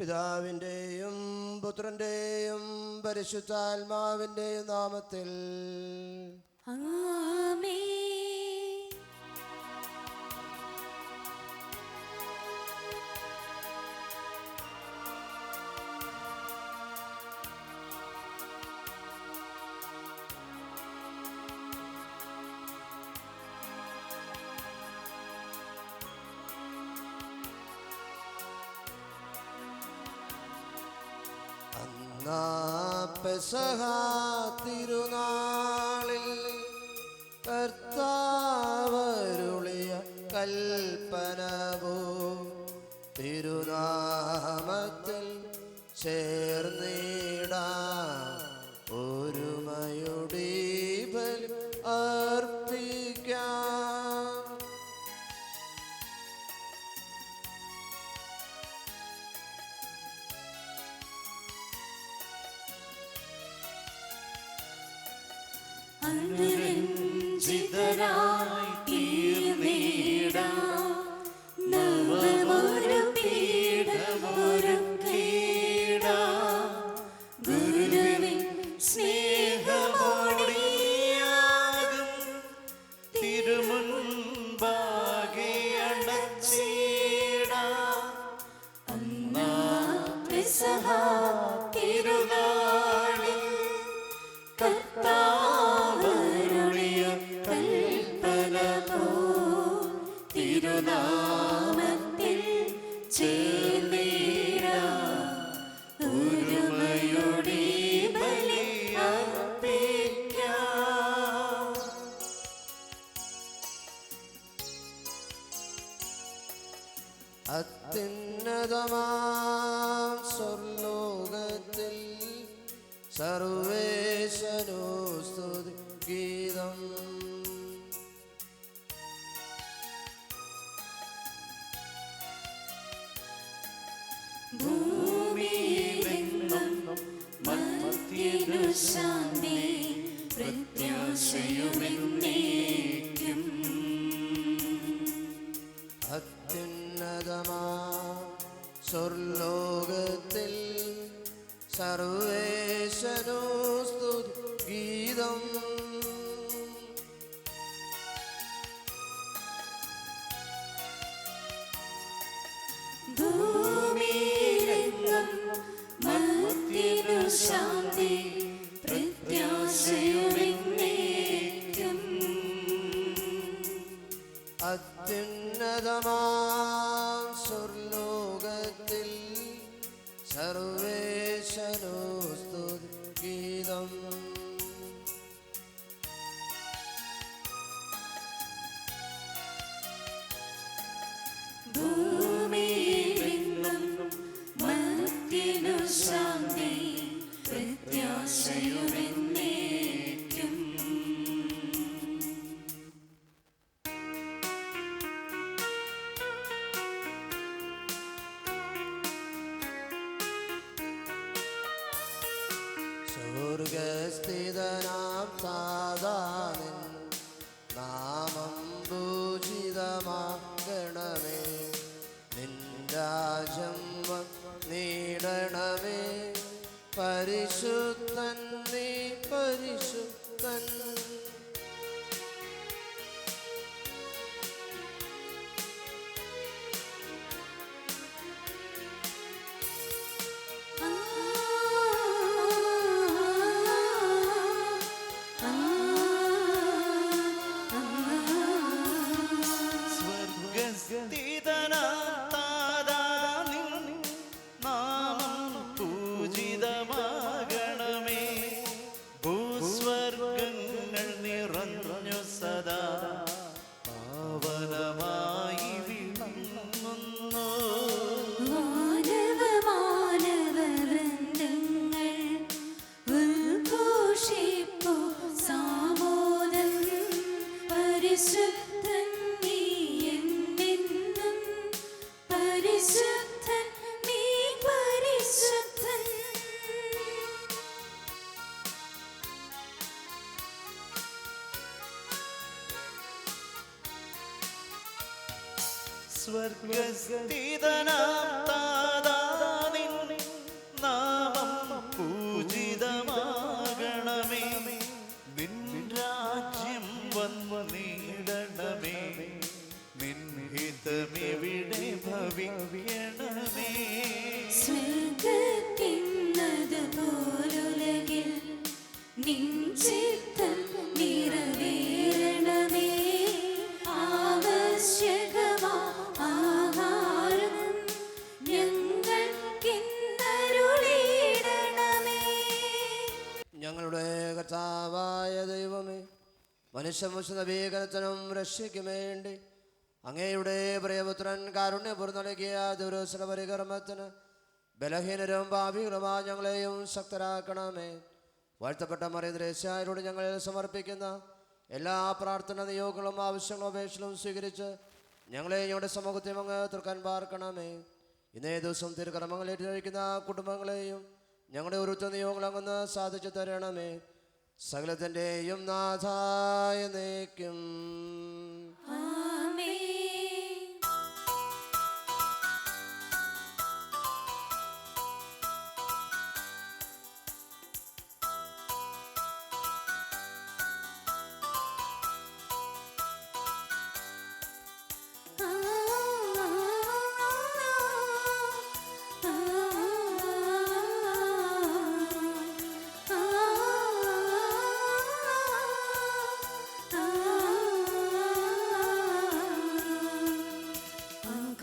പിതാവിൻ്റെയും പുത്രൻ്റെയും പരിശുദ്ധാത്മാവിൻ്റെയും നാമത്തിൽ ആമേൻ. പെസഹ തിരുനാളിൽ കർത്താവരുളിയ കൽപ്പനവോ തിരുനാമത്തിൽ ചേർന്നിടാം ഒരുമയുടെ ബലി അർപ്പിക്കാം. അനുരഞ്ജിതരായി തീർന്നിടാം നവമൊരു പീഠമൊരുക്കിടാം. ഗുരുവിൻ സ്നേഹമോടിയാകും തിരുമുൻപാകെ അണച്ചിടാം. അന്നാ പെസഹ തിരുനാളിൽ കർത്താവരുളിയ കൽപ്പന പോൽ തിരുനാമത്തിൽ ചേർന്നിടാം ഒരുമയുടെ ബലി അർപ്പിക്കാം. അത്യുന്നതമാം സ്വർലോകത്തിൽ സർവേശനോ സ്തുതി ഗീതം. ഭൂമിയിലെങ്ങും മർത്യനു ശാന്തി പ്രത്യാശയുമെന്നേക്കും. അത്യുന്നതമാം സ്വർലോകത്തിൽ സർവേശനോ സ്തുതി ഗീതം. ഭൂമിയിലെങ്ങും മർത്യനു ശാന്തി പ്രത്യാശയുമെന്നേക്കും. അത്യുന്നതമാം സ്വർലോകത്തിൽ സർവേശനോ സ്തുതി ഗീതം. ഭൂമിയിലെങ്ങും മർത്യനു ശാന്തി പ്രത്യാശയുമെന്നേക്കും. സ്വർഗസ്ഥിതനാം താതാനിൻ നാമം പൂജിതമാകണമേ. നിൻ രാജ്യം വന്നിടണമേ. പരിശുദ്ധൻ നീ പരിശുദ്ധൻ. സ്വർഗസ്ഥിതനാം താതാ നിൻ നാമം പൂജിതമാകണമേ. ഭൂസ്വർഗങ്ങൾ നിറഞ്ഞു സദാ പാവനമായി വിളങ്ങുന്നു. മാനവവൃന്ദങ്ങൾ ഉദ്ഘോഷിപ്പു സാമോദം. പരിശുദ്ധൻ നീ എന്നെന്നും. പരിശുദ്ധൻ നീ പരിശുദ്ധൻ. സ്വർഗസ്ഥിതനാം താതാ നിൻ മനുഷ്യവംശ നവീകരണത്തിനും രക്ഷയ്ക്കും വേണ്ടി അങ്ങയുടെ പ്രിയപുത്രൻ കാരുണ്യപൂർവ്വം നൽകിയ ദുരൂസന പരികർമ്മത്തിന് ബലഹീനരും പാപികളുമായ ഞങ്ങളെയും ശക്തരാക്കണമേ. വാഴ്ത്തപ്പെട്ട മറിയദ്രേശ്യായോട് ഞങ്ങൾ സമർപ്പിക്കുന്ന എല്ലാ പ്രാർത്ഥന നിയോഗങ്ങളും ആവശ്യങ്ങളും അപേക്ഷകളും സ്വീകരിച്ച് ഞങ്ങളെ ഞങ്ങളുടെ സമൂഹത്തെയും അങ്ങ് തുറക്കാൻ പാർക്കണമേ. ഇന്നേ ദിവസം തിരുക്കർമ്മങ്ങൾ ഏറ്റെടുക്കുന്ന കുടുംബങ്ങളെയും ഞങ്ങളുടെ ഓരോരുത്തർ നിയോഗങ്ങൾ അങ്ങ് സാധിച്ചു തരണമേ. സകലത്തിൻ്റെയും നാഥായ എന്നേക്കും.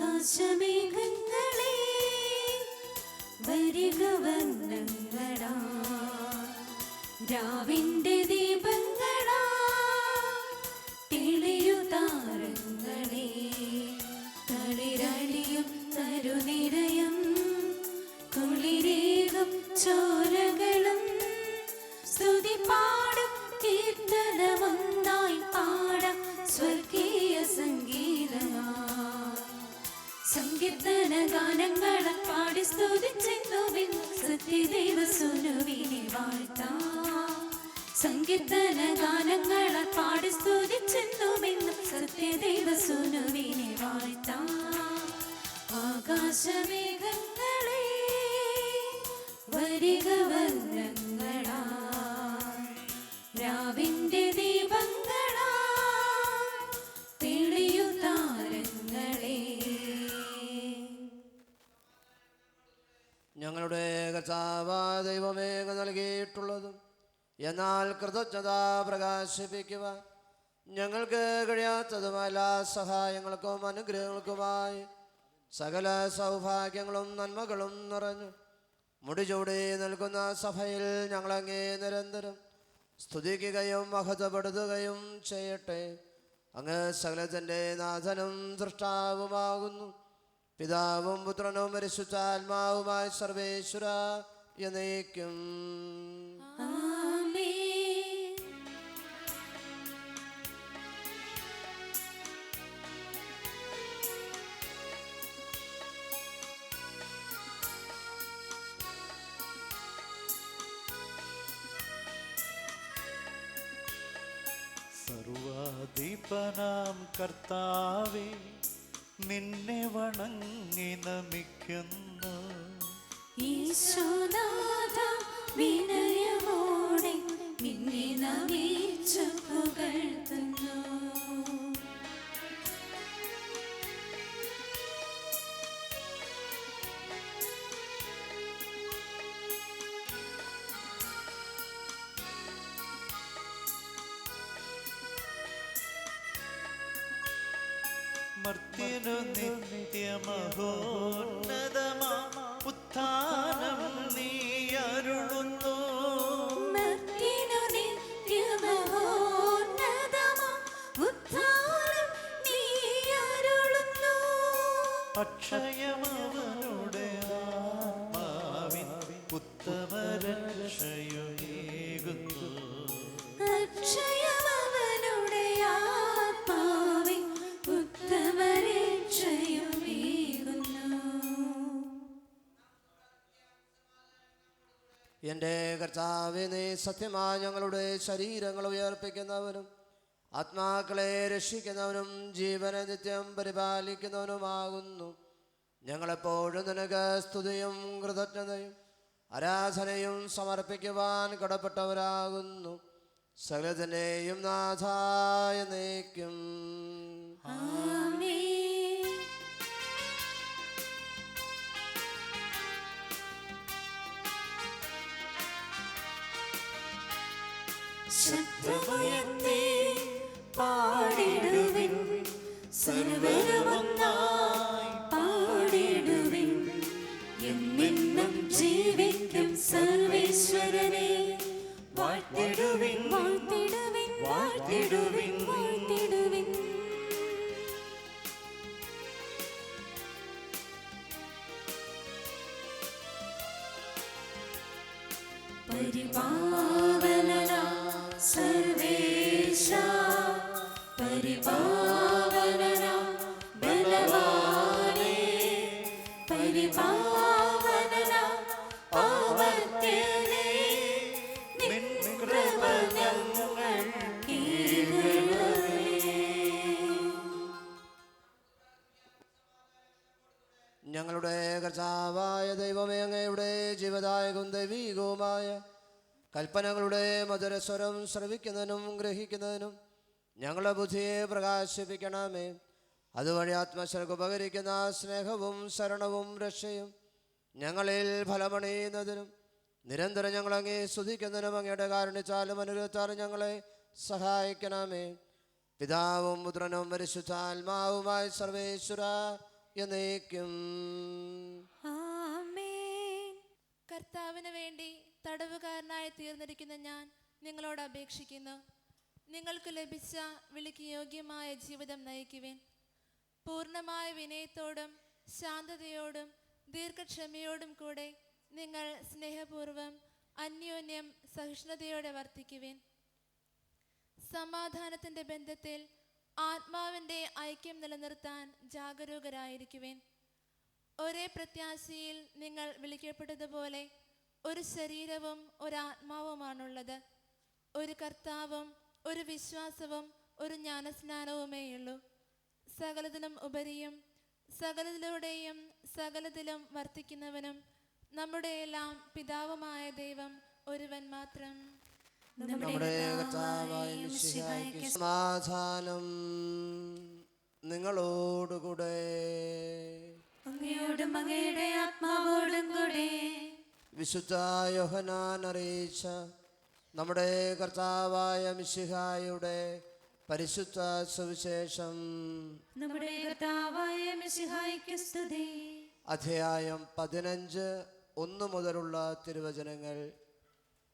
ആകാശമേഘങ്ങളേ വരിക വർണ്ണങ്ങളാ, രാവിന്റെ ദീപങ്ങളാ തെളിയുതാരങ്ങളേ, തളിരളിയും തരുനിരയും കുളിരേകും ചോരകളും സ്തുതി പാടും കീർത്തനമൊന്നായി പാടാം സ്വർഗീയ സംഗീതമാ. സങ്കീർത്തന ഗാനങ്ങളെ പാടി സ്തുതിച്ചെന്നുവിൻ സത്യദൈവ സുനുവിനെ വാഴ്ത്താം. സങ്കീർത്തന ഗാനങ്ങളെ പാടി സ്തുതിച്ചെന്നുവിൻ സത്യദൈവ സുനുവിനെ വാഴ്ത്താം. ആകാശമേഘങ്ങളേ വരിക വർണ്ണങ്ങളാ, രാവിന്റെ ദീപങ്ങളാ തെളിയുതാരങ്ങളേ. ഞങ്ങളുടെ കർത്താവായ ദൈവമേ നൽകിയിട്ടുള്ളതും എന്നാൽ കൃതജ്ഞത പ്രകാശിപ്പിക്കുവാൻ ഞങ്ങൾക്ക് കഴിയാത്തതുമായ എല്ലാ സഹായങ്ങൾക്കും അനുഗ്രഹങ്ങൾക്കുമായി സകല സൗഭാഗ്യങ്ങളും നന്മകളും നിറഞ്ഞു മുടിചൂടി നിൽക്കുന്ന സഭയിൽ ഞങ്ങളങ്ങേ നിരന്തരം സ്തുതിക്കുകയും മഹത്വപ്പെടുത്തുകയും ചെയ്യട്ടെ. അങ്ങ് സകലത്തിൻ്റെ നാഥനും സൃഷ്ടാവുമാകുന്നു. പിതാവും പുത്രനും പരിശുദ്ധാത്മാവുമായ സർവേശ്വര എന്നേക്കും. സർവാധിപനാം കർത്താവേ, നിന്നെ വണങ്ങി നമിക്കുന്നു. ഈശോനാഥ വിനയമോടെ നിന്നെ നമിച്ചു പുകഴ്ത്തുന്നു. മർത്യനു നിത്യമഹോന്നതമാ ഉത്ഥാനം നീ അരുളുന്നു. മർത്യനു നിത്യമഹോന്നതമാ ഉത്ഥാനം നീ അരുളുന്നു. അക്ഷയമവനുടെ ആത്മാവിൻ ഉത്തമരക്ഷയുമേകുന്നു. അക്ഷയമവനുടെ ആത്മാവിൻ ഉത്തമരക്ഷയുമേകുന്നു. എൻ്റെ കർത്താവേ, നീ സത്യമായി ഞങ്ങളുടെ ശരീരങ്ങൾ ഉയർപ്പിക്കുന്നവനും ആത്മാക്കളെ രക്ഷിക്കുന്നവനും ജീവനെ നിത്യം പരിപാലിക്കുന്നവനുമാകുന്നു. ഞങ്ങളെപ്പോഴും നിനക്ക് സ്തുതിയും കൃതജ്ഞതയും ആരാധനയും സമർപ്പിക്കുവാൻ കടപ്പെട്ടവരാകുന്നു. സകലത്തിൻ്റെയും നാഥായ എന്നേക്കും. ശബ്ദമുയർത്തി പാടിടുവിൻ, സർവ്വരുമൊന്നായി പാടിടുവിൻ. എന്നെന്നും ജീവിക്കും സർവേശ്വരനെ വാഴ്ത്തിടുവിൻ, വാഴ്ത്തിടുവിൻ, വാഴ്ത്തിടുവിൻ. വാഴ്ത്തിടുവിൻ വാഴ്ത്തിടുവിൻ. പരിപാവനനാം സർവേശാ, പരിപാവനനാം ബലവാനേ, പരിപാവനനാം പാവത്യനേ, നിൻ കൃപ ഞങ്ങൾ കീഴടങ്ങി. ഞങ്ങളുടെ കർത്താവായ ദൈവമേ, അങ്ങയുടെ ജീവദായകവും ദൈവീകവുമായ കൽപ്പനകളുടെ മധുരസ്വരം ശ്രവിക്കുന്നതിനും ഗ്രഹിക്കുന്നതിനും ഞങ്ങളുടെ ബുദ്ധിയെ പ്രകാശിപ്പിക്കണമേ. അതുവഴി ആത്മശ്രക്ക് ഉപകരിക്കുന്ന സ്നേഹവും ശരണവും രക്ഷയും ഞങ്ങളിൽ ഫലമണിയുന്നതിനും നിരന്തരം ഞങ്ങളങ്ങേ സ്തുതിക്കുന്നതിനും അങ്ങയുടെ കാരുണ്യത്താലും അനുഗ്രഹത്താലും ഞങ്ങളെ സഹായിക്കണമേ. പിതാവും പുത്രനും പരിശുദ്ധാത്മാവുമായ സർവേശ്വര എന്നേക്കും. ആമേൻ. കർത്താവിന് വേണ്ടി തടവുകാരനായി തീർന്നിരിക്കുന്ന ഞാൻ നിങ്ങളോട് അപേക്ഷിക്കുന്നു, നിങ്ങൾക്ക് ലഭിച്ച വിളിക്ക് യോഗ്യമായ ജീവിതം നയിക്കുവിൻ. പൂർണ്ണമായ വിനയത്തോടും ശാന്തതയോടും ദീർഘക്ഷമയോടും കൂടെ നിങ്ങൾ സ്നേഹപൂർവം അന്യോന്യം സഹിഷ്ണുതയോടെ വർത്തിക്കുവിൻ. സമാധാനത്തിൻ്റെ ബന്ധത്തിൽ ആത്മാവിൻ്റെ ഐക്യം നിലനിർത്താൻ ജാഗരൂകരായിരിക്കുവിൻ. ഒരേ പ്രത്യാശയിൽ നിങ്ങൾ വിളിക്കപ്പെട്ടതുപോലെ ഒരു ശരീരവും ഒരാത്മാവുമാണുള്ളത്. ഒരു കർത്താവും ഒരു വിശ്വാസവും ഒരു ജ്ഞാനസ്നാനവുമേയുള്ളൂ. സകലതിനും ഉപരിയും സകലത്തിലൂടെയും സകലത്തിലും വർത്തിക്കുന്നവനും നമ്മുടെ എല്ലാം പിതാവുമായ ദൈവം ഒരുവൻ മാത്രം. നമ്മുടെ കർത്താവായ മിശിഹായ്ക്ക് സമാധാനം നിങ്ങളോടുകൂടെ. അങ്ങയോടും അങ്ങയുടെ ആത്മാവോടും കൂടെ. വിശുദ്ധ യോഹന്നാൻ അറിയിച്ച നമ്മുടെ കർത്താവായ മിശിഹായുടെ പരിശുദ്ധ സുവിശേഷം. നമ്മുടെ കർത്താവായ മിശിഹായ്ക്ക് സ്തുതി. അധ്യായം 15 1 മുതലുള്ള തിരുവചനങ്ങൾ.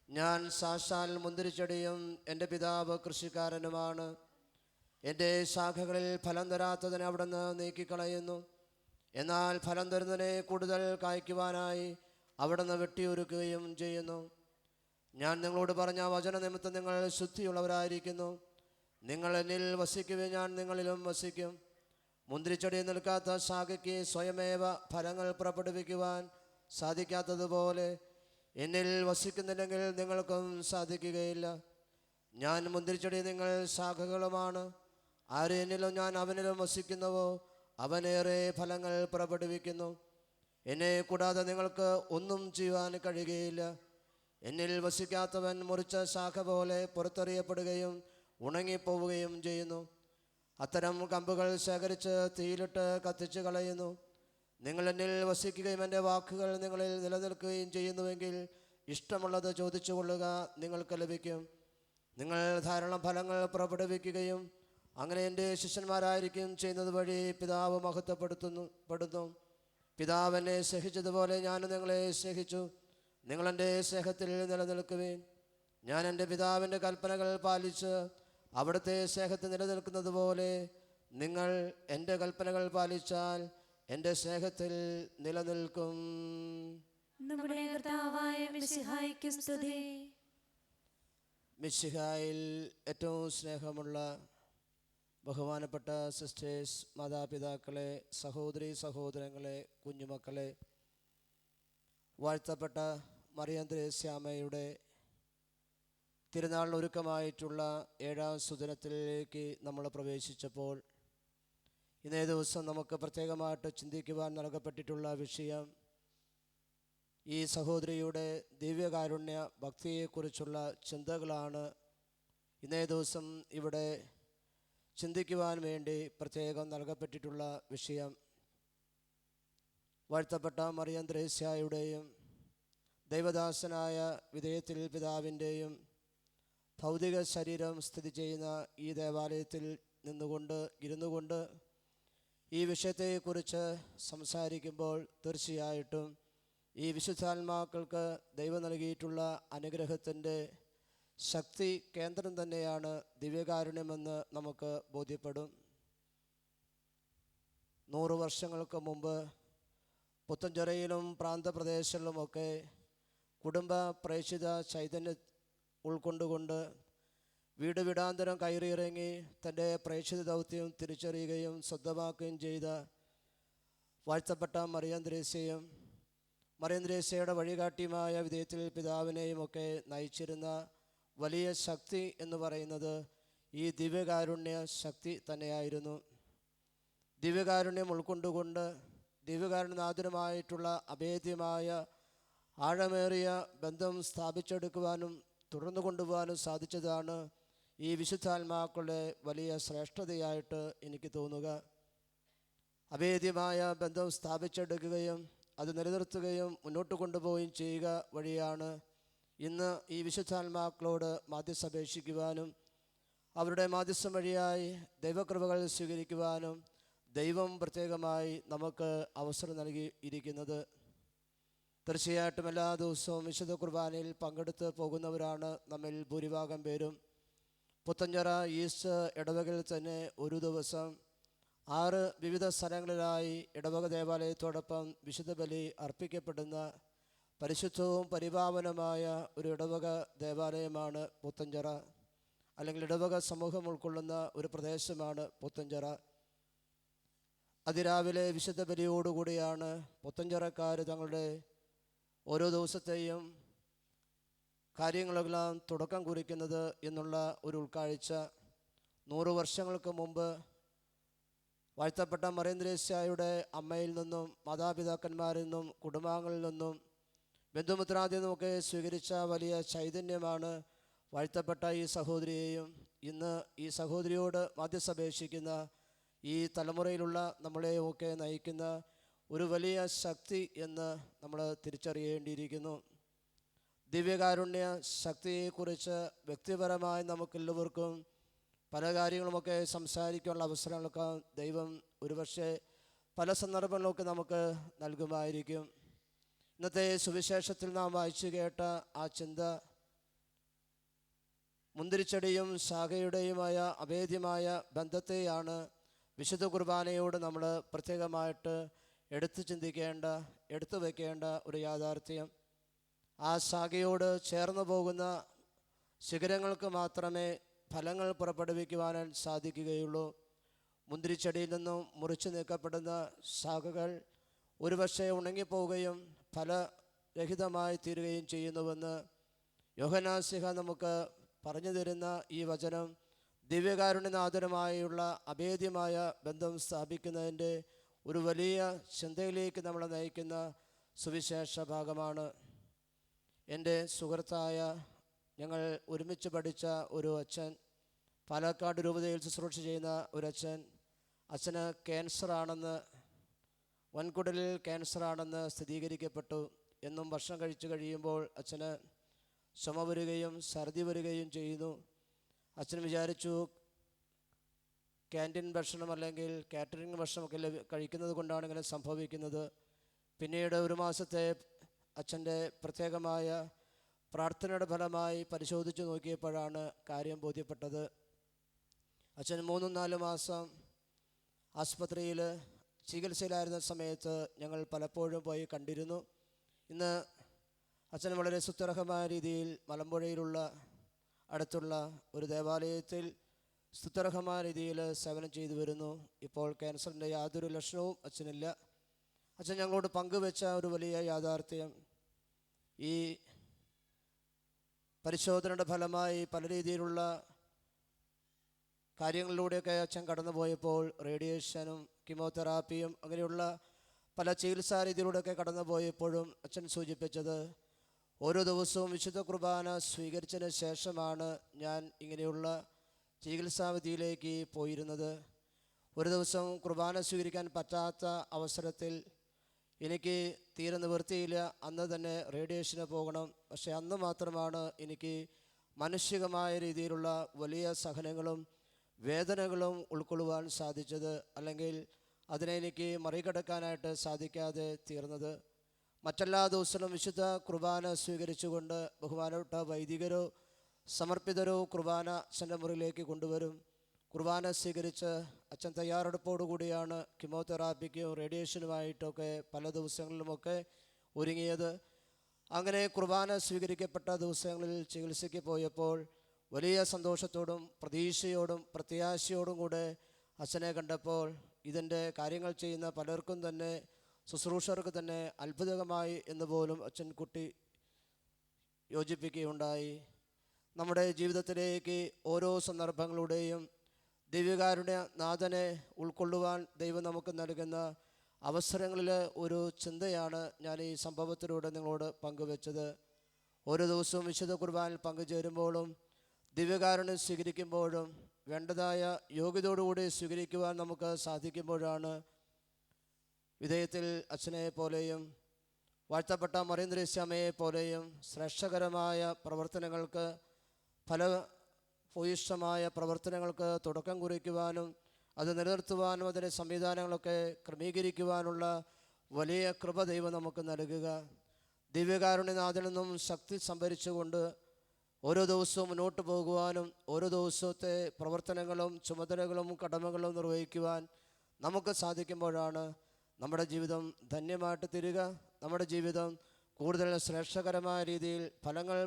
ഞാൻ സാക്ഷാൽ മുന്തിരിച്ചെടിയും എൻ്റെ പിതാവ് കൃഷിക്കാരനുമാണ്. എൻ്റെ ശാഖകളിൽ ഫലം തരാത്തതിനെ അവിടുന്ന് നീക്കിക്കളയുന്നു. എന്നാൽ ഫലം തരുന്നതിനെ കൂടുതൽ കായ്ക്കുവാനായി അവിടുന്ന് വെട്ടിയൊരുക്കുകയും ചെയ്യുന്നു. ഞാൻ നിങ്ങളോട് പറഞ്ഞ വചന നിമിത്തം നിങ്ങൾ ശുദ്ധിയുള്ളവരായിരിക്കുന്നു. നിങ്ങൾ എന്നിൽ വസിക്കുകയും ഞാൻ നിങ്ങളിലും വസിക്കും. മുന്തിരിച്ചെടി നിൽക്കാത്ത ശാഖയ്ക്ക് സ്വയമേവ ഫലങ്ങൾ പുറപ്പെടുവിക്കുവാൻ സാധിക്കാത്തതുപോലെ എന്നിൽ വസിക്കുന്നില്ലെങ്കിൽ നിങ്ങൾക്കും സാധിക്കുകയില്ല. ഞാൻ മുന്തിരിച്ചെടി, നിങ്ങൾ ശാഖകളുമാണ്. ആര് എന്നിലും ഞാൻ അവനിലും വസിക്കുന്നുവോ അവനേറെ ഫലങ്ങൾ പുറപ്പെടുവിക്കുന്നു. എന്നെ കൂടാതെ നിങ്ങൾക്ക് ഒന്നും ചെയ്യുവാൻ കഴിയുകയില്ല. എന്നിൽ വസിക്കാത്തവൻ മുറിച്ച ശാഖ പോലെ പുറത്തെറിയപ്പെടുകയും ഉണങ്ങിപ്പോവുകയും ചെയ്യുന്നു. അത്തരം കമ്പുകൾ ശേഖരിച്ച് തീയിലിട്ട് കത്തിച്ച് കളയുന്നു. നിങ്ങൾ എന്നിൽ വസിക്കുകയും എൻ്റെ വാക്കുകൾ നിങ്ങളിൽ നിലനിൽക്കുകയും ചെയ്യുന്നുവെങ്കിൽ ഇഷ്ടമുള്ളത് ചോദിച്ചു കൊള്ളുക, നിങ്ങൾക്ക് ലഭിക്കും. നിങ്ങൾ ധാരാളം ഫലങ്ങൾ പുറപ്പെടുവിക്കുകയും അങ്ങനെ എൻ്റെ ശിഷ്യന്മാരായിരിക്കും ചെയ്യുന്നത് വഴി പിതാവ് മഹത്വപ്പെടുന്നു. പിതാവ് എന്നെ സ്നേഹിച്ചതുപോലെ ഞാനും നിങ്ങളെ സ്നേഹിച്ചു. നിങ്ങളെൻ്റെ സ്നേഹത്തിൽ നിലനിൽക്കുവിൻ. ഞാൻ എൻ്റെ പിതാവിൻ്റെ കൽപ്പനകൾ പാലിച്ച് അവിടുത്തെ സ്നേഹത്തിൽ നിലനിൽക്കുന്നത് പോലെ നിങ്ങൾ എൻ്റെ കൽപ്പനകൾ പാലിച്ചാൽ എൻ്റെ സ്നേഹത്തിൽ നിലനിൽക്കും. നമ്മുടെ കർത്താവായ മിശിഹായ്ക്ക് സ്തുതി. മിശിഹായിൽ ഏറ്റവും സ്നേഹമുള്ള ബഹുമാനപ്പെട്ട സിസ്റ്റേഴ്സ്, മാതാപിതാക്കളെ, സഹോദരി സഹോദരങ്ങളെ, കുഞ്ഞുമക്കളെ, വാഴ്ത്തപ്പെട്ട മറിയം ത്രേസ്യാമ്മയുടെ തിരുനാളിനൊരുക്കമായിട്ടുള്ള 7ാം സുദിനത്തിലേക്ക് നമ്മൾ പ്രവേശിച്ചപ്പോൾ ഇന്നേ ദിവസം നമുക്ക് പ്രത്യേകമായിട്ട് ചിന്തിക്കുവാൻ നൽകപ്പെട്ടിട്ടുള്ള വിഷയം ഈ സഹോദരിയുടെ ദിവ്യകാരുണ്യ ഭക്തിയെക്കുറിച്ചുള്ള ചിന്തകളാണ്. ഇന്നേ ദിവസം ഇവിടെ ചിന്തിക്കുവാൻ വേണ്ടി പ്രത്യേകം നൽകപ്പെട്ടിട്ടുള്ള വിഷയം. വാഴ്ത്തപ്പെട്ട മറിയം ത്രേസ്യായുടെയും ദൈവദാസനായ വിധേയത്തിൽ പിതാവിൻ്റെയും ഭൗതിക ശരീരം സ്ഥിതി ചെയ്യുന്ന ഈ ദേവാലയത്തിൽ ഇരുന്നു കൊണ്ട് ഈ വിഷയത്തെക്കുറിച്ച് സംസാരിക്കുമ്പോൾ തീർച്ചയായിട്ടും ഈ വിശുദ്ധാത്മാക്കൾക്ക് ദൈവം നൽകിയിട്ടുള്ള അനുഗ്രഹത്തിൻ്റെ ശക്തി കേന്ദ്രം തന്നെയാണ് ദിവ്യകാരുണ്യമെന്ന് നമുക്ക് ബോധ്യപ്പെടും. 100 വർഷങ്ങൾക്ക് മുമ്പ് പുത്തഞ്ചിറയിലും പ്രാന്തപ്രദേശങ്ങളിലുമൊക്കെ കുടുംബ പ്രേക്ഷിത ചൈതന്യം ഉൾക്കൊണ്ടുകൊണ്ട് വീട് വീടാന്തരം കയറിയിറങ്ങി തൻ്റെ പ്രേക്ഷിത ദൗത്യം തിരിച്ചറിയുകയും സ്വന്തമാക്കുകയും ചെയ്ത വാഴ്ത്തപ്പെട്ട മറിയം ത്രേസ്യയുടെ വഴികാട്ടിയുമായ വിധേയത്തിൽ പിതാവിനെയും ഒക്കെ നയിച്ചിരുന്ന വലിയ ശക്തി എന്ന് പറയുന്നത് ഈ ദിവ്യകാരുണ്യ ശക്തി തന്നെയായിരുന്നു. ദിവ്യകാരുണ്യം ഉൾക്കൊണ്ടുകൊണ്ട് ദിവ്യകാരുണ്യനാഥനുമായിട്ടുള്ള അഭേദ്യമായ ആഴമേറിയ ബന്ധം സ്ഥാപിച്ചെടുക്കുവാനും തുടർന്നു കൊണ്ടുപോകാനും സാധിച്ചതാണ് ഈ വിശുദ്ധാത്മാക്കളുടെ വലിയ ശ്രേഷ്ഠതയായിട്ട് എനിക്ക് തോന്നുക. അഭേദ്യമായ ബന്ധം സ്ഥാപിച്ചെടുക്കുകയും അത് നിലനിർത്തുകയും മുന്നോട്ട് കൊണ്ടുപോവുകയും ചെയ്യുക വഴിയാണ് ഇന്ന് ഈ വിശുദ്ധാത്മാക്കളോട് മാധ്യസ്ഥപേക്ഷിക്കുവാനും അവരുടെ മാധ്യസ്ഥം വഴിയായി ദൈവകൃപകൾ സ്വീകരിക്കുവാനും ദൈവം പ്രത്യേകമായി നമുക്ക് അവസരം നൽകിയിരിക്കുന്നത്. തീർച്ചയായിട്ടും എല്ലാ ദിവസവും വിശുദ്ധ കുർബാനയിൽ പങ്കെടുത്ത് പോകുന്നവരാണ് നമ്മിൽ ഭൂരിഭാഗം പേരും. പുത്തഞ്ചിറ ഈസ്റ്റ് ഇടവകയിൽ തന്നെ ഒരു ദിവസം 6 വിവിധ സ്ഥലങ്ങളിലായി ഇടവക ദേവാലയത്തോടൊപ്പം വിശുദ്ധ ബലി അർപ്പിക്കപ്പെടുന്ന പരിശുദ്ധവും പരിപാവനമായ ഒരു ഇടവക ദേവാലയമാണ് പുത്തഞ്ചിറ, അല്ലെങ്കിൽ ഇടവക സമൂഹം ഉൾക്കൊള്ളുന്ന ഒരു പ്രദേശമാണ് പുത്തഞ്ചിറ. അതിരാവിലെ വിശുദ്ധ ബലിയോടുകൂടിയാണ് പുത്തഞ്ചിറക്കാർ തങ്ങളുടെ ഓരോ ദിവസത്തെയും കാര്യങ്ങളെല്ലാം തുടക്കം കുറിക്കുന്നത് എന്നുള്ള ഒരു ഉൾക്കാഴ്ച 100 വർഷങ്ങൾക്ക് മുമ്പ് വാഴ്ത്തപ്പെട്ട മറിയം ത്രേസ്യയുടെ അമ്മയിൽ നിന്നും മാതാപിതാക്കന്മാരിൽ നിന്നും കുടുംബാംഗങ്ങളിൽ നിന്നും ബന്ധുമിത്രാദിൽ നിന്നുമൊക്കെ സ്വീകരിച്ച വലിയ ചൈതന്യമാണ് വാഴ്ത്തപ്പെട്ട ഈ സഹോദരിയെയും ഇന്ന് ഈ സഹോദരിയോട് മാധ്യസ്ഥപേക്ഷിക്കുന്ന ഈ തലമുറയിലുള്ള നമ്മളെയൊക്കെ നയിക്കുന്ന ഒരു വലിയ ശക്തി എന്ന് നമ്മൾ തിരിച്ചറിയേണ്ടിയിരിക്കുന്നു. ദിവ്യകാരുണ്യ ശക്തിയെക്കുറിച്ച് വ്യക്തിപരമായി നമുക്കെല്ലാവർക്കും പല കാര്യങ്ങളുമൊക്കെ സംസാരിക്കാനുള്ള അവസരങ്ങളൊക്കെ ദൈവം ഒരുപക്ഷെ പല സന്ദർഭങ്ങളിലൊക്കെ നമുക്ക് നൽകുമായിരിക്കും. ഇന്നത്തെ സുവിശേഷത്തിൽ നാം വായിച്ചു കേട്ട ആ ചിന്ത മുന്തിരിച്ചെടിയും ശാഖയുടെയുമായ അഭേദ്യമായ ബന്ധത്തെയാണ് വിശുദ്ധ കുർബാനയോട് നമ്മൾ പ്രത്യേകമായിട്ട് എടുത്തു ചിന്തിക്കേണ്ട, എടുത്തു വയ്ക്കേണ്ട ഒരു യാഥാർത്ഥ്യം. ആ ശാഖയോട് ചേർന്ന് പോകുന്ന ശിഖരങ്ങൾക്ക് മാത്രമേ ഫലങ്ങൾ പുറപ്പെടുവിക്കുവാൻ സാധിക്കുകയുള്ളൂ. മുന്തിരിച്ചെടിയിൽ നിന്നും മുറിച്ചു നീക്കപ്പെടുന്ന ശാഖകൾ ഒരുപക്ഷെ ഉണങ്ങിപ്പോവുകയും ഫലരഹിതമായി തീരുകയും ചെയ്യുന്നുവെന്ന് യോഹന്നാൻ ശ്ലീഹ നമുക്ക് പറഞ്ഞു തരുന്ന ഈ വചനം ദിവ്യകാരുണ്യനാഥനുമായുള്ള അഭേദ്യമായ ബന്ധം സ്ഥാപിക്കുന്നതിൻ്റെ ഒരു വലിയ ചിന്തയിലേക്ക് നമ്മളെ നയിക്കുന്ന സുവിശേഷ ഭാഗമാണ്. എൻ്റെ സുഹൃത്തായ ഞങ്ങൾ ഒരുമിച്ച് പഠിച്ച ഒരു അച്ഛൻ, പാലക്കാട് രൂപതയിൽ ശുശ്രൂഷ ചെയ്യുന്ന ഒരു അച്ഛന് ക്യാൻസറാണെന്ന്, വൻകുടലിൽ ക്യാൻസറാണെന്ന് സ്ഥിരീകരിക്കപ്പെട്ടു. എന്നും ഭക്ഷണം കഴിച്ചു കഴിയുമ്പോൾ അച്ഛന് ചുമ വരികയും ഛർദി വരികയും ചെയ്യുന്നു. അച്ഛൻ വിചാരിച്ചു ക്യാൻറ്റീൻ ഭക്ഷണം അല്ലെങ്കിൽ കാറ്ററിംഗ് ഭക്ഷണമൊക്കെ കഴിക്കുന്നത് കൊണ്ടാണ് ഇങ്ങനെ സംഭവിക്കുന്നത്. പിന്നീട് ഒരു മാസത്തെ അച്ഛൻ്റെ പ്രത്യേകമായ പ്രാർത്ഥനയുടെ ഫലമായി പരിശോധിച്ച് നോക്കിയപ്പോഴാണ് കാര്യം ബോധ്യപ്പെട്ടത്. അച്ഛൻ 3-4 മാസം ആസ്പത്രിയിൽ ചികിത്സയിലായിരുന്ന സമയത്ത് ഞങ്ങൾ പലപ്പോഴും പോയി കണ്ടിരുന്നു. ഇന്ന് അച്ഛൻ വളരെ സുത്യർഹമായ രീതിയിൽ മലമ്പുഴയിലുള്ള അടുത്തുള്ള ഒരു ദേവാലയത്തിൽ സുത്യർഹമായ രീതിയിൽ സേവനം ചെയ്തു വരുന്നു. ഇപ്പോൾ ക്യാൻസറിൻ്റെ യാതൊരു ലക്ഷണവും അച്ഛനില്ല. അച്ഛൻ ഞങ്ങളോട് പങ്കുവെച്ച ഒരു വലിയ യാഥാർത്ഥ്യം, ഈ പരിശോധനയുടെ ഫലമായി പല രീതിയിലുള്ള കാര്യങ്ങളിലൂടെയൊക്കെ അച്ഛൻ കടന്നുപോയപ്പോൾ റേഡിയേഷനും കീമോതെറാപ്പിയും അങ്ങനെയുള്ള പല ചികിത്സാ രീതിയിലൂടെയൊക്കെ കടന്നുപോയപ്പോഴും അച്ഛൻ സൂചിപ്പിച്ചത്, ഓരോ ദിവസവും വിശുദ്ധ കുർബാന സ്വീകരിച്ചതിന് ശേഷമാണ് ഞാൻ ഇങ്ങനെയുള്ള ചികിത്സാവിധിയിലേക്ക് പോയിരുന്നത്. ഒരു ദിവസം കുർബാന സ്വീകരിക്കാൻ പറ്റാത്ത അവസരത്തിൽ എനിക്ക് തീരെ നിവൃത്തിയില്ല, അന്ന് തന്നെ റേഡിയേഷന് പോകണം. പക്ഷേ അന്ന് മാത്രമാണ് എനിക്ക് മാനുഷികമായ രീതിയിലുള്ള വലിയ സഹനങ്ങളും വേദനകളും ഉൾക്കൊള്ളുവാൻ സാധിച്ചത്, അല്ലെങ്കിൽ അതിനെ എനിക്ക് മറികടക്കാനായിട്ട് സാധിക്കാതെ തീർന്നത്. മറ്റെല്ലാ ദിവസവും വിശുദ്ധ കുർബാന സ്വീകരിച്ചുകൊണ്ട് ബഹുമാനപ്പെട്ട വൈദികരോ സമർപ്പിതരോ കുർബാന അച്ഛൻ്റെ മുറിയിലേക്ക് കൊണ്ടുവരും. കുർബാന സ്വീകരിച്ച് അച്ഛൻ തയ്യാറെടുപ്പോടുകൂടിയാണ് കീമോതെറാപ്പിക്കും റേഡിയേഷനുമായിട്ടൊക്കെ പല ദിവസങ്ങളിലുമൊക്കെ ഒരുങ്ങിയത്. അങ്ങനെ കുർബാന സ്വീകരിക്കപ്പെട്ട ദിവസങ്ങളിൽ ചികിത്സയ്ക്ക് പോയപ്പോൾ വലിയ സന്തോഷത്തോടും പ്രതീക്ഷയോടും പ്രത്യാശയോടും കൂടെ അച്ഛനെ കണ്ടപ്പോൾ ഇതിൻ്റെ കാര്യങ്ങൾ ചെയ്യുന്ന പലർക്കും തന്നെ, ശുശ്രൂഷകർക്ക് തന്നെ അത്ഭുതകമായി എന്ന് പോലും അച്ഛൻ കുട്ടി യോജിപ്പിക്കുകയുണ്ടായി. നമ്മുടെ ജീവിതത്തിലേക്ക് ഓരോ സന്ദർഭങ്ങളുടെയും ദിവ്യകാരുണ്യ നാഥനെ ഉൾക്കൊള്ളുവാൻ ദൈവം നമുക്ക് നൽകുന്ന അവസരങ്ങളിൽ ഒരു ചിന്തയാണ് ഞാൻ ഈ സംഭവത്തിലൂടെ നിങ്ങളോട് പങ്കുവെച്ചത്. ഓരോ ദിവസവും വിശുദ്ധ കുർബാനയിൽ പങ്കുചേരുമ്പോഴും ദിവ്യകാരുണ്യം സ്വീകരിക്കുമ്പോഴും വേണ്ടതായ യോഗ്യതയോടുകൂടി സ്വീകരിക്കുവാൻ നമുക്ക് സാധിക്കുമ്പോഴാണ് വിധേയത്തിൽ അച്ഛനെ പോലെയും വാഴ്ത്തപ്പെട്ട മറിയം ത്രേസ്യാമ്മയെ പോലെയും ശ്രേഷ്ഠകരമായ പ്രവർത്തനങ്ങൾക്ക്, ഫലഭൂയിഷ്ഠമായ പ്രവർത്തനങ്ങൾക്ക് തുടക്കം കുറിക്കുവാനും അത് നിലനിർത്തുവാനും അതിൻ്റെ സംവിധാനങ്ങളൊക്കെ ക്രമീകരിക്കുവാനുള്ള വലിയ കൃപ ദൈവം നമുക്ക് നൽകുക. ദിവ്യകാരുണ്യനാഥിൽ നിന്നും ശക്തി സംഭരിച്ചുകൊണ്ട് ഓരോ ദിവസവും മുന്നോട്ട് പോകുവാനും ഓരോ ദിവസത്തെ പ്രവർത്തനങ്ങളും ചുമതലകളും കടമകളും നിർവഹിക്കുവാൻ നമുക്ക് സാധിക്കുമ്പോഴാണ് നമ്മുടെ ജീവിതം ധന്യമായിട്ട് തീരുക. നമ്മുടെ ജീവിതം കൂടുതൽ ശ്രേഷ്ഠകരമായ രീതിയിൽ ഫലങ്ങൾ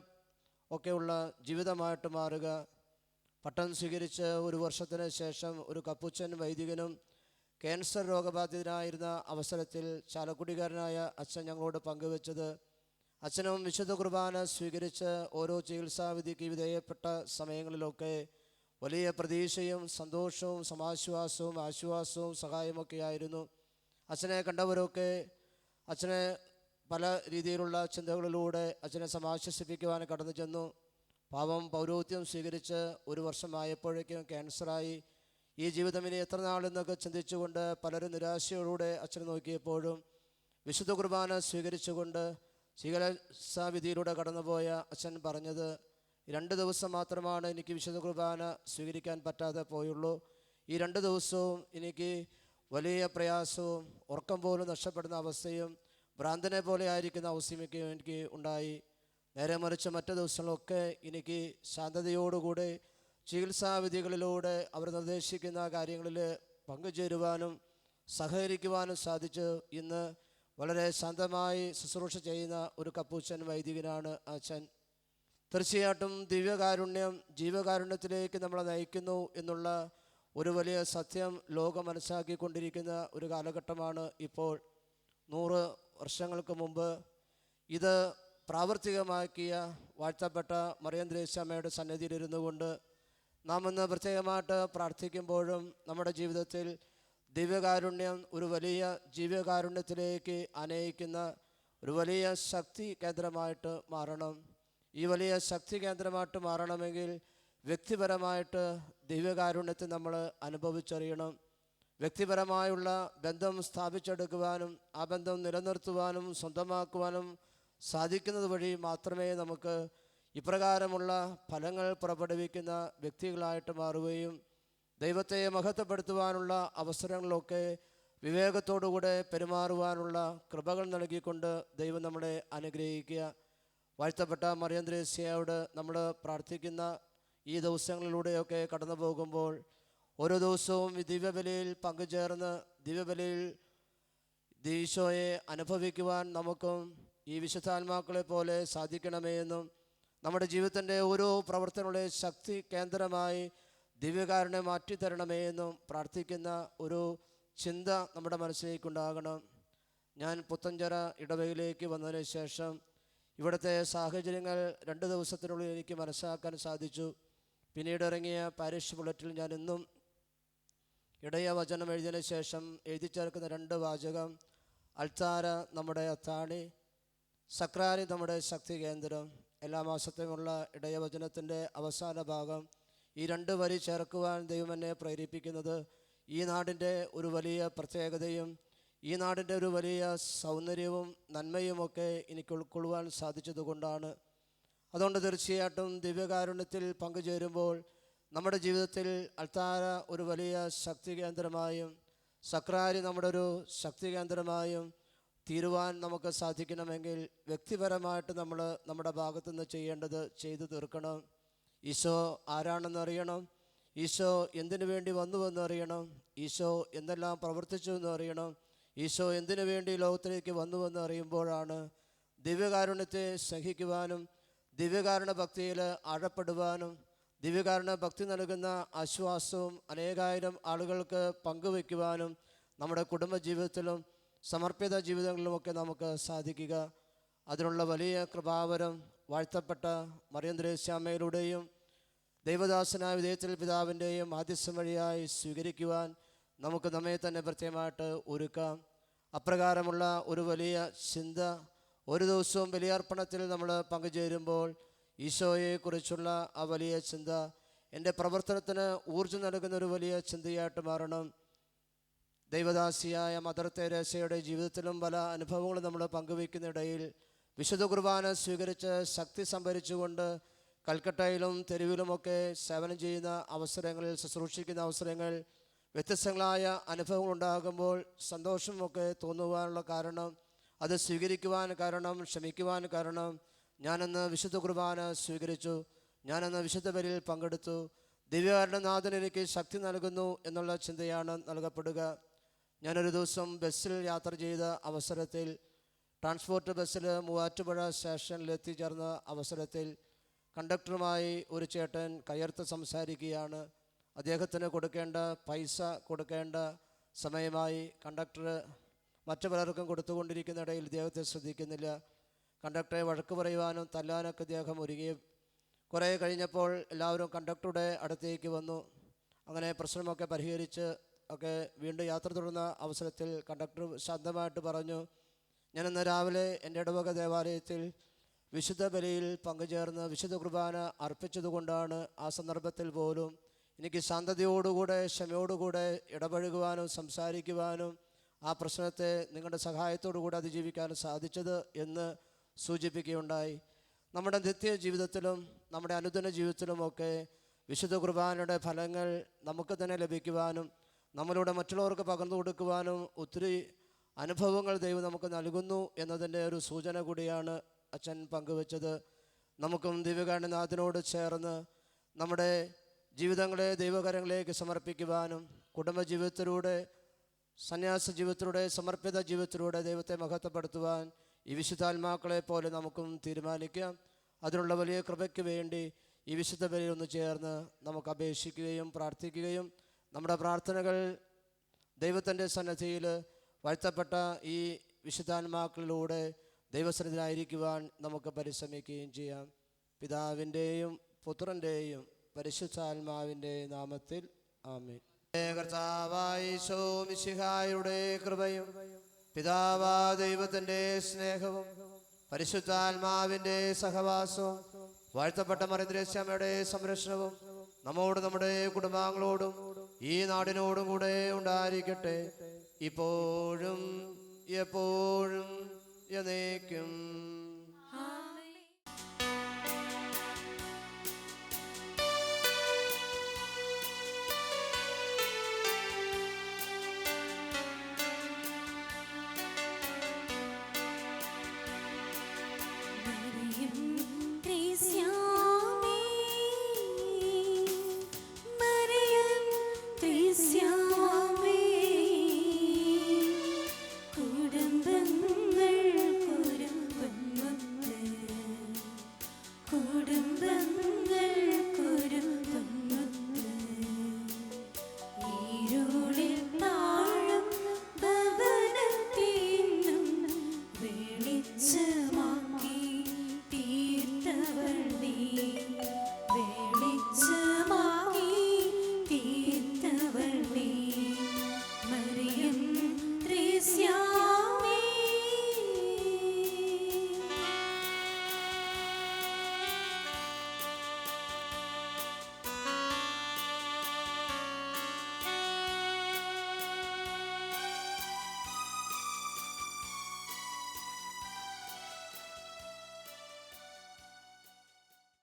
ഒക്കെയുള്ള ജീവിതമായിട്ട് മാറുക. പട്ടം സ്വീകരിച്ച് ഒരു വർഷത്തിന് ശേഷം ഒരു കപ്പുച്ചൻ വൈദികനും ക്യാൻസർ രോഗബാധിതനായിരുന്ന അവസരത്തിൽ ചാലക്കുടിക്കാരനായ അച്ഛൻ ഞങ്ങളോട് പങ്കുവെച്ചത്, അച്ഛനും വിശുദ്ധ കുർബാന സ്വീകരിച്ച് ഓരോ ചികിത്സാവിധിക്ക് വിധേയപ്പെട്ട സമയങ്ങളിലൊക്കെ വലിയ പ്രതീക്ഷയും സന്തോഷവും സമാശ്വാസവും ആശ്വാസവും സഹായമൊക്കെയായിരുന്നു. അച്ഛനെ കണ്ടവരൊക്കെ അച്ഛനെ പല രീതിയിലുള്ള ചിന്തകളിലൂടെ അച്ഛനെ സമാശ്വസിപ്പിക്കുവാൻ കടന്നു ചെന്നു. പാവം പൗരോഹിത്യം സ്വീകരിച്ച് ഒരു വർഷമായപ്പോഴേക്കും ക്യാൻസറായി. ഈ ജീവിതം ഇനി എത്ര നാളെന്നൊക്കെ ചിന്തിച്ചുകൊണ്ട് പലരും നിരാശയോടെ അച്ഛനെ നോക്കിയപ്പോഴും വിശുദ്ധ കുർബാന സ്വീകരിച്ചുകൊണ്ട് ചികിത്സാവിധിയിലൂടെ കടന്നുപോയ അച്ഛൻ പറഞ്ഞത്, 2 ദിവസം മാത്രമാണ് എനിക്ക് വിശുദ്ധ കുർബാന സ്വീകരിക്കാൻ പറ്റാതെ പോയുള്ളൂ. ഈ 2 ദിവസവും എനിക്ക് വലിയ പ്രയാസവും ഉറക്കം പോലും നഷ്ടപ്പെടുന്ന അവസ്ഥയും ഭ്രാന്തനെ പോലെ ആയിരിക്കുന്ന അവസ്ഥയൊക്കെ എനിക്ക് ഉണ്ടായി. നേരെ മറിച്ച് മറ്റു ദിവസങ്ങളൊക്കെ എനിക്ക് ശാന്തതയോടുകൂടി ചികിത്സാവിധികളിലൂടെ അവർ നിർദ്ദേശിക്കുന്ന കാര്യങ്ങളിൽ പങ്കുചേരുവാനും സഹകരിക്കുവാനും സാധിച്ചു. ഇന്ന് വളരെ ശാന്തമായി ശുശ്രൂഷ ചെയ്യുന്ന ഒരു കപ്പൂച്ചൻ വൈദികനാണ് അച്ഛൻ. തീർച്ചയായിട്ടും ദിവ്യകാരുണ്യം ജീവകാരുണ്യത്തിലേക്ക് നമ്മളെ നയിക്കുന്നു എന്നുള്ള ഒരു വലിയ സത്യം ലോകം മനസ്സിലാക്കിക്കൊണ്ടിരിക്കുന്ന ഒരു കാലഘട്ടമാണ് ഇപ്പോൾ. 100 വർഷങ്ങൾക്ക് മുമ്പ് ഇത് പ്രാവർത്തികമാക്കിയ വാഴ്ത്തപ്പെട്ട മറിയം ത്രേസ്യാമ്മയുടെ സന്നിധിയിലിരുന്നു കൊണ്ട് നാം ഇന്ന് പ്രത്യേകമായിട്ട് പ്രാർത്ഥിക്കുമ്പോഴും നമ്മുടെ ജീവിതത്തിൽ ദിവ്യകാരുണ്യം ഒരു വലിയ ജീവകാരുണ്യത്തിലേക്ക് അനയിക്കുന്ന ഒരു വലിയ ശക്തി കേന്ദ്രമായിട്ട് മാറണം. ഈ വലിയ ശക്തി കേന്ദ്രമായിട്ട് മാറണമെങ്കിൽ വ്യക്തിപരമായിട്ട് ദിവ്യകാരുണ്യത്തെ നമ്മൾ അനുഭവിച്ചറിയണം. വ്യക്തിപരമായുള്ള ബന്ധം സ്ഥാപിച്ചെടുക്കുവാനും ആ ബന്ധം നിലനിർത്തുവാനും സ്വന്തമാക്കുവാനും സാധിക്കുന്നത് വഴി മാത്രമേ നമുക്ക് ഇപ്രകാരമുള്ള ഫലങ്ങൾ പുറപ്പെടുവിക്കുന്ന വ്യക്തികളായിട്ട് മാറുകയും ദൈവത്തെ മഹത്വപ്പെടുത്തുവാനുള്ള അവസരങ്ങളൊക്കെ വിവേകത്തോടുകൂടെ പെരുമാറുവാനുള്ള കൃപകൾ നൽകിക്കൊണ്ട് ദൈവം നമ്മളെ അനുഗ്രഹിക്കുക. വാഴ്ത്തപ്പെട്ട മറിയം ത്രേസ്യയോട് നമ്മൾ പ്രാർത്ഥിക്കുന്ന ഈ ദിവസങ്ങളിലൂടെയൊക്കെ കടന്നു പോകുമ്പോൾ ഓരോ ദിവസവും ഈ ദിവ്യബലിയിൽ പങ്കുചേർന്ന് ദിവ്യബലിയിൽ ഈശോയെ അനുഭവിക്കുവാൻ നമുക്കും ഈ വിശുദ്ധാത്മാക്കളെ പോലെ സാധിക്കണമേ എന്നും നമ്മുടെ ജീവിതത്തിൻ്റെ ഓരോ പ്രവർത്തനങ്ങളുടെ ശക്തി കേന്ദ്രമായി ദിവ്യകാരുണ്യം മാറ്റിത്തരണമേ എന്നും പ്രാർത്ഥിക്കുന്ന ഒരു ചിന്ത നമ്മുടെ മനസ്സിലേക്കുണ്ടാകണം. ഞാൻ പുത്തഞ്ചിറ ഇടവകയിലേക്ക് വന്നതിന് ശേഷം ഇവിടുത്തെ സാഹചര്യങ്ങൾ 2 ദിവസത്തിനുള്ളിൽ എനിക്ക് മനസ്സിലാക്കാൻ സാധിച്ചു. പിന്നീട് ഇറങ്ങിയ പാരിഷ് ബുള്ളറ്റിൽ ഞാൻ ഇന്നും ഇടയ വചനം എഴുതിയതിന് ശേഷം എഴുതി ചേർക്കുന്ന 2 വാചകം, അൾത്താര നമ്മുടെ അത്താണി, സക്രാരി നമ്മുടെ ശക്തി കേന്ദ്രം. എല്ലാ മാസത്തെയുമുള്ള ഇടയവചനത്തിൻ്റെ അവസാന ഭാഗം ഈ 2 വരി ചേർക്കുവാൻ ദൈവം എന്നെ പ്രേരിപ്പിക്കുന്നത് ഈ നാടിൻ്റെ ഒരു വലിയ പ്രത്യേകതയും ഈ നാടിൻ്റെ ഒരു വലിയ സൗന്ദര്യവും നന്മയുമൊക്കെ എനിക്ക് ഉൾക്കൊള്ളുവാൻ സാധിച്ചതുകൊണ്ടാണ്. അതുകൊണ്ട് തീർച്ചയായിട്ടും ദിവ്യകാരുണ്യത്തിൽ പങ്കുചേരുമ്പോൾ നമ്മുടെ ജീവിതത്തിൽ അൾത്താര ഒരു വലിയ ശക്തി കേന്ദ്രമായും സക്രാരി നമ്മുടെ ഒരു ശക്തി കേന്ദ്രമായും തീരുവാൻ നമുക്ക് സാധിക്കണമെങ്കിൽ വ്യക്തിപരമായിട്ട് നമ്മൾ നമ്മുടെ ഭാഗത്തു നിന്ന് ചെയ്യേണ്ടത് ചെയ്തു തീർക്കണം. ഈശോ ആരാണെന്ന് അറിയണം. ഈശോ എന്തിനു വേണ്ടി വന്നുവെന്ന് അറിയണം. ഈശോ എന്തെല്ലാം പ്രവർത്തിച്ചു എന്ന് അറിയണം. ഈശോ എന്തിനു വേണ്ടി ലോകത്തിലേക്ക് വന്നുവെന്ന് അറിയുമ്പോഴാണ് ദിവ്യകാരുണ്യത്തെ സ്നേഹിക്കുവാനും ദിവ്യകാരുണ്യ ഭക്തിയിൽ ആഴപ്പെടുവാനും ദിവ്യകാരുണ്യ ഭക്തി നൽകുന്ന ആശ്വാസവും അനേകായിരം ആളുകൾക്ക് പങ്കുവയ്ക്കുവാനും നമ്മുടെ കുടുംബജീവിതത്തിലും സമർപ്പിത ജീവിതങ്ങളിലുമൊക്കെ നമുക്ക് സാധിക്കുക. അതിനുള്ള വലിയ കൃപാവരം വാഴ്ത്തപ്പെട്ട മറിയം ത്രേസ്യാമ്മയിലൂടെയും ദൈവദാസനായ വിധേയത്തിൽ പിതാവിൻ്റെയും ആദ്യസം വഴിയായി സ്വീകരിക്കുവാൻ നമുക്ക് നമ്മെ തന്നെ പ്രത്യേകമായിട്ട് ഒരുക്കാം. അപ്രകാരമുള്ള ഒരു വലിയ ചിന്ത ഒരു ദിവസവും ബലിയർപ്പണത്തിൽ നമ്മൾ പങ്കുചേരുമ്പോൾ ഈശോയെക്കുറിച്ചുള്ള ആ വലിയ ചിന്ത എൻ്റെ പ്രവർത്തനത്തിന് ഊർജ്ജം നൽകുന്ന ഒരു വലിയ ചിന്തയായിട്ട് മാറണം. ദൈവദാസിയായ മദർ തെരേസയുടെ ജീവിതത്തിലും പല അനുഭവങ്ങളും നമ്മൾ പങ്കുവയ്ക്കുന്നിടയിൽ വിശുദ്ധ കുർബാന സ്വീകരിച്ച് ശക്തി സംഭരിച്ചുകൊണ്ട് കൽക്കട്ടയിലും തെരുവിലുമൊക്കെ സേവനം ചെയ്യുന്ന അവസരങ്ങളിൽ ശുശ്രൂഷിക്കുന്ന അവസരങ്ങൾ വ്യത്യസ്തങ്ങളായ അനുഭവങ്ങൾ ഉണ്ടാകുമ്പോൾ സന്തോഷമൊക്കെ തോന്നുവാനുള്ള കാരണം, അത് സ്വീകരിക്കുവാൻ കാരണം, ക്ഷമിക്കുവാൻ കാരണം, ഞാനന്ന് വിശുദ്ധ കുർബാന സ്വീകരിച്ചു, ഞാനന്ന് വിശുദ്ധ ബലിയിൽ പങ്കെടുത്തു, ദിവ്യകാരുണ്യനാഥൻ എനിക്ക് ശക്തി നൽകുന്നു എന്നുള്ള ചിന്തയാണ് നൽകപ്പെടുക. ഞാനൊരു ദിവസം ബസ്സിൽ യാത്ര ചെയ്ത അവസരത്തിൽ ട്രാൻസ്പോർട്ട് ബസ്സിൽ മൂവാറ്റുപുഴ സ്റ്റേഷനിൽ എത്തിച്ചേർന്ന അവസരത്തിൽ കണ്ടക്ടറുമായി ഒരു ചേട്ടൻ കയർത്ത് സംസാരിക്കുകയാണ്. അദ്ദേഹത്തിന് കൊടുക്കേണ്ട പൈസ കൊടുക്കേണ്ട സമയമായി. കണ്ടക്ടർ മറ്റു പലർക്കും കൊടുത്തുകൊണ്ടിരിക്കുന്നിടയിൽ ഇദ്ദേഹത്തെ ശ്രദ്ധിക്കുന്നില്ല. കണ്ടക്ടറെ വഴക്ക് പറയുവാനും തല്ലാനൊക്കെ അദ്ദേഹം ഒരുങ്ങി. കുറേ കഴിഞ്ഞപ്പോൾ എല്ലാവരും കണ്ടക്ടറുടെ അടുത്തേക്ക് വന്നു. അങ്ങനെ പ്രശ്നമൊക്കെ പരിഹരിച്ച് ഒക്കെ വീണ്ടും യാത്ര തുടർന്ന അവസരത്തിൽ കണ്ടക്ടർ ശാന്തമായിട്ട് പറഞ്ഞു, ഞാനിന്ന് രാവിലെ എൻ്റെ ഇടവക ദേവാലയത്തിൽ വിശുദ്ധ ബലിയിൽ പങ്കുചേർന്ന് വിശുദ്ധ കുർബാന അർപ്പിച്ചതുകൊണ്ടാണ് ആ സന്ദർഭത്തിൽ പോലും എനിക്ക് ശാന്തതയോടുകൂടെ ക്ഷമയോടുകൂടെ ഇടപഴകുവാനും സംസാരിക്കുവാനും ആ പ്രശ്നത്തെ നിങ്ങളുടെ സഹായത്തോടുകൂടെ അതിജീവിക്കാനും സാധിച്ചത് എന്ന് സൂചിപ്പിക്കുകയുണ്ടായി. നമ്മുടെ നിത്യ ജീവിതത്തിലും നമ്മുടെ അനുദിന ജീവിതത്തിലുമൊക്കെ വിശുദ്ധ കുർബാനയുടെ ഫലങ്ങൾ നമുക്ക് തന്നെ ലഭിക്കുവാനും നമ്മളിലൂടെ മറ്റുള്ളവർക്ക് പകർന്നു കൊടുക്കുവാനും ഒത്തിരി അനുഭവങ്ങൾ ദൈവം നമുക്ക് നൽകുന്നു എന്നതിൻ്റെ ഒരു സൂചന കൂടിയാണ് അച്ഛൻ പങ്കുവച്ചത്. നമുക്കും ദിവ്യകാരുണ്യനാഥനോട് ചേർന്ന് നമ്മുടെ ജീവിതങ്ങളെ ദൈവകരങ്ങളിലേക്ക് സമർപ്പിക്കുവാനും കുടുംബജീവിതത്തിലൂടെ സന്യാസ ജീവിതത്തിലൂടെ സമർപ്പിത ജീവിതത്തിലൂടെ ദൈവത്തെ മഹത്വപ്പെടുത്തുവാൻ ഈ വിശുദ്ധാത്മാക്കളെ പോലെ നമുക്കും തീരുമാനിക്കാം. അതിനുള്ള വലിയ കൃപയ്ക്ക് വേണ്ടി ഈ വിശുദ്ധ ബലിയിൽ ഒന്ന് ചേർന്ന് നമുക്ക് അപേക്ഷിക്കുകയും പ്രാർത്ഥിക്കുകയും നമ്മുടെ പ്രാർത്ഥനകൾ ദൈവത്തിൻ്റെ സന്നിധിയിൽ വാഴ്ത്തപ്പെട്ട ഈ വിശുദ്ധാത്മാക്കളിലൂടെ ദൈവസന്നിധിയിലായിരിക്കുവാൻ നമുക്ക് പരിശ്രമിക്കുകയും ചെയ്യാം. പിതാവിൻ്റെയും പുത്രൻ്റെയും പരിശുദ്ധാത്മാവിൻ്റെ നാമത്തിൽ ആമേൻ. കർത്താവായ ഈശോ മിശിഹായുടെ കൃപയും പിതാവാ ദൈവത്തിൻ്റെ സ്നേഹവും പരിശുദ്ധാത്മാവിൻ്റെ സഹവാസവും വാഴ്ത്തപ്പെട്ട മറിയം ത്രേസ്യാമ്മയുടെ സംരക്ഷണവും നമ്മോട് നമ്മുടെ കുടുംബാംഗങ്ങളോടും ഈ നാടിനോടും കൂടെ ഉണ്ടായിരിക്കട്ടെ, ഇപ്പോഴും എപ്പോഴും എന്നേക്കും.